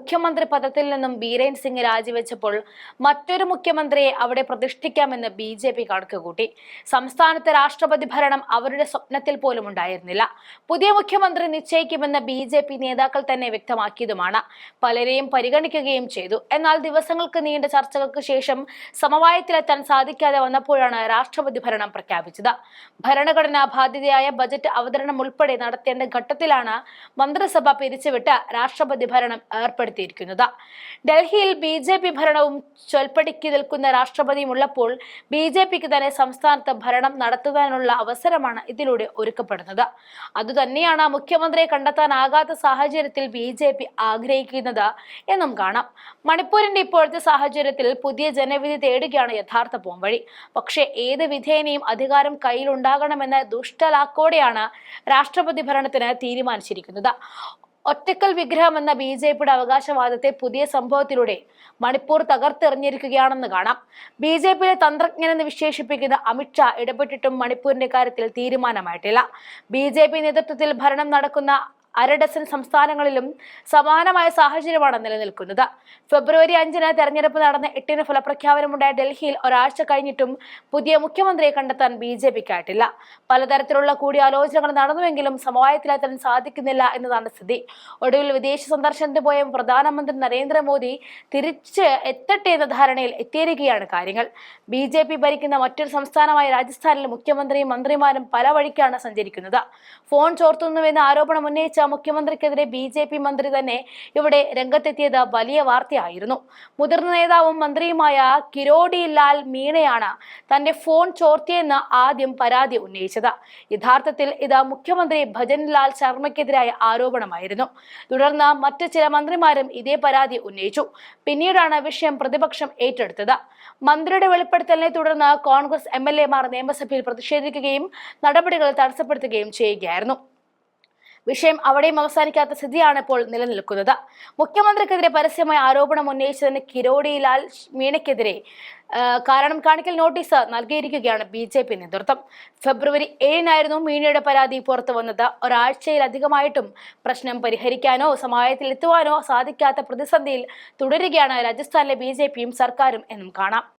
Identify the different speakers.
Speaker 1: മുഖ്യമന്ത്രി പദത്തിൽ നിന്നും ബീരേൻ സിംഗ് രാജിവെച്ചപ്പോൾ മറ്റൊരു മുഖ്യമന്ത്രിയെ അവിടെ പ്രതിഷ്ഠിക്കാമെന്ന് BJP കണക്കുകൂട്ടി. സംസ്ഥാനത്തെ രാഷ്ട്രപതി ഭരണം അവരുടെ സ്വപ്നത്തിൽ പോലും ഉണ്ടായിരുന്നില്ല. പുതിയ മുഖ്യമന്ത്രി നിശ്ചയിക്കുമെന്ന് BJP നേതാക്കൾ തന്നെ വ്യക്തമാക്കിയതുമാണ്. പലരെയും പരിഗണിക്കുകയും ചെയ്തു. എന്നാൽ ദിവസങ്ങൾക്ക് നീണ്ട ചർച്ചകൾക്ക് ശേഷം സമവായത്തിലെത്താൻ സാധിക്കാതെ വന്നപ്പോഴാണ് രാഷ്ട്രപതി ഭരണം പ്രഖ്യാപിച്ചത്. ഭരണഘടനാ ബാധ്യതയായ ബജറ്റ് അവതരണം ഉൾപ്പെടെ നടത്തേണ്ട ഘട്ടത്തിലാണ് മന്ത്രിസഭ പിരിച്ചുവിട്ട് രാഷ്ട്രപതി ഭരണം ഏർപ്പെടുത്തിയിരിക്കുന്നത്. ഡൽഹിയിൽ BJP ഭരണവും ചൊൽപ്പടിക്ക് നിൽക്കുന്ന രാഷ്ട്രപതിയും ഉള്ളപ്പോൾ BJPക്ക് തന്നെ സംസ്ഥാനത്ത് ഭരണം നടത്തുവാനുള്ള അവസരമാണ് ഇതിലൂടെ ഒരുക്കപ്പെടുന്നത്. അതുതന്നെയാണ് മുഖ്യമന്ത്രിയെ കണ്ടെത്താനാകാത്ത സാഹചര്യത്തിൽ BJP ആഗ്രഹിക്കുന്നത് എന്നും കാണാം. മണിപ്പൂരിന്റെ ഇപ്പോഴത്തെ സാഹചര്യത്തിൽ പുതിയ ജനവിധി തേടുകയാണ് യഥാർത്ഥ പോംവഴി. പക്ഷേ ഏത് വിധേനയും അധികാരം കയ്യിലുണ്ടാകണമെന്ന ദുഷ്ടലാക്കോടെയാണ് രാഷ്ട്രപതി ഭരണത്തിന് തീരുമാനിച്ചിരിക്കുന്നത്. ഒറ്റക്കൽ വിഗ്രഹം എന്ന BJPയുടെ അവകാശവാദത്തെ പുതിയ സംഭവത്തിലൂടെ മണിപ്പൂർ തകർത്തെറിഞ്ഞിരിക്കുകയാണെന്ന് കാണാം. BJPയിലെ തന്ത്രജ്ഞനെന്ന് വിശേഷിപ്പിക്കുന്ന അമിത്ഷാ ഇടപെട്ടിട്ടും മണിപ്പൂരിന്റെ കാര്യത്തിൽ തീരുമാനമായിട്ടില്ല. BJP നേതൃത്വത്തിൽ ഭരണം നടക്കുന്ന അരഡസൻ സംസ്ഥാനങ്ങളിലും സമാനമായ സാഹചര്യമാണ് നിലനിൽക്കുന്നത്. ഫെബ്രുവരി 5-ന് തെരഞ്ഞെടുപ്പ് നടന്ന 8-ന് ഫലപ്രഖ്യാപനമുണ്ടായ ഡൽഹിയിൽ ഒരാഴ്ച കഴിഞ്ഞിട്ടും പുതിയ മുഖ്യമന്ത്രിയെ കണ്ടെത്താൻ BJPക്കായിട്ടില്ല. പലതരത്തിലുള്ള കൂടിയാലോചനകൾ നടന്നുവെങ്കിലും സമവായത്തിലെത്താൻ സാധിക്കുന്നില്ല എന്നതാണ് സ്ഥിതി. ഒടുവിൽ വിദേശ സന്ദർശനത്തിന് പോയ പ്രധാനമന്ത്രി നരേന്ദ്രമോദി തിരിച്ച് എത്തട്ടെ എന്ന ധാരണയിൽ എത്തിയിരിക്കുകയാണ് കാര്യങ്ങൾ. BJP ഭരിക്കുന്ന മറ്റൊരു സംസ്ഥാനമായ രാജസ്ഥാനിൽ മുഖ്യമന്ത്രിയും മന്ത്രിമാരും പല വഴിക്കാണ് സഞ്ചരിക്കുന്നത്. ഫോൺ ചോർത്തുന്നുവെന്ന ആരോപണം ഉന്നയിച്ച മുഖ്യമന്ത്രിക്കെതിരെ BJP മന്ത്രി തന്നെ ഇവിടെ രംഗത്തെത്തിയത് വലിയ വാർത്തയായിരുന്നു. മുതിർന്ന നേതാവും മന്ത്രിയുമായ കിരോടി ലാൽ മീണയാണ് തന്റെ ഫോൺ ചോർത്തിയെന്ന് ആദ്യം പരാതി ഉന്നയിച്ചത്. യഥാർത്ഥത്തിൽ ഇത് മുഖ്യമന്ത്രി ഭജൻ ലാൽ ശർമ്മയ്ക്കെതിരായ ആരോപണമായിരുന്നു. തുടർന്ന് മറ്റു ചില മന്ത്രിമാരും ഇതേ പരാതി ഉന്നയിച്ചു. പിന്നീടാണ് വിഷയം പ്രതിപക്ഷം ഏറ്റെടുത്തത്. മന്ത്രിയുടെ വെളിപ്പെടുത്തലിനെ തുടർന്ന് കോൺഗ്രസ് MLA-മാർ നിയമസഭയിൽ പ്രതിഷേധിക്കുകയും നടപടികൾ തടസ്സപ്പെടുത്തുകയും ചെയ്യുകയായിരുന്നു. വിഷയം അവിടെയും അവസാനിക്കാത്ത സ്ഥിതിയാണ് ഇപ്പോൾ നിലനിൽക്കുന്നത്. മുഖ്യമന്ത്രിക്കെതിരെ പരസ്യമായ ആരോപണം ഉന്നയിച്ചതിന് കിരോടി ലാൽ മീണയ്ക്കെതിരെ കാരണം കാണിക്കൽ നോട്ടീസ് നൽകിയിരിക്കുകയാണ് BJP നേതൃത്വം. ഫെബ്രുവരി 7-നായിരുന്നു മീണയുടെ പരാതി പുറത്തു വന്നത്. ഒരാഴ്ചയിലധികമായിട്ടും പ്രശ്നം പരിഹരിക്കാനോ സമവായത്തിൽ എത്തുവാനോ സാധിക്കാത്ത പ്രതിസന്ധിയിൽ തുടരുകയാണ് രാജസ്ഥാനിലെ BJPയും സർക്കാരും എന്നും കാണാം.